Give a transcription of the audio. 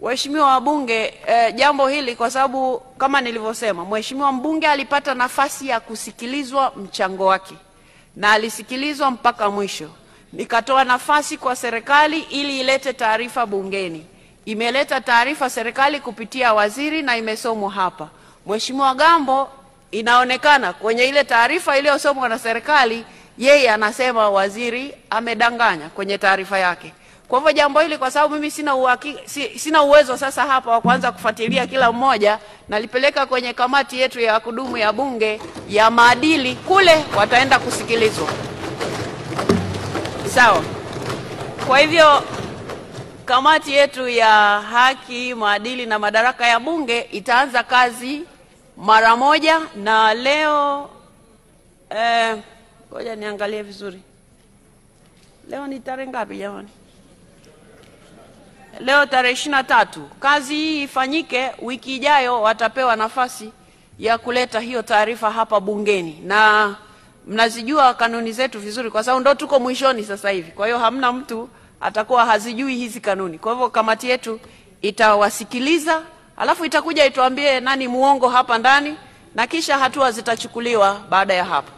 Waheshimiwa wabunge, jambo hili kwa sababu kama nilivyosema, mheshimiwa mbunge alipata nafasi ya kusikilizwa mchango wake na alisikilizwa mpaka mwisho. Nikatoa nafasi kwa serikali ili ilete taarifa bungeni. Imeleta taarifa serikali kupitia waziri na imesomwa hapa. Mheshimiwa Gambo, inaonekana kwenye ile taarifa iliyosomwa na serikali, yeye anasema waziri amedanganya kwenye taarifa yake. Kwa hivyo jambo hili, kwa sababu mimi sina uwezo sasa hapa wa kuanza kufuatilia kila mmoja, nalipeleka kwenye kamati yetu ya kudumu ya bunge ya maadili, kule wataenda kusikilizwa. Sawa. Kwa hivyo kamati yetu ya haki, maadili na madaraka ya bunge itaanza kazi mara moja, na leo ngoja niangalie vizuri. Leo ni tarehe ngapi jamani? Leo tarehe 23. Kazi hii ifanyike, wiki ijayo watapewa nafasi ya kuleta hiyo taarifa hapa bungeni. Na mnazijua kanuni zetu vizuri kwa sababu ndo tuko mwishoni sasa hivi. Kwa hiyo hamna mtu atakuwa hazijui hizi kanuni. Kwa hivyo kamati yetu itawasikiliza, alafu itakuja ituambie nani muongo hapa ndani, na kisha hatua zitachukuliwa baada ya hapo.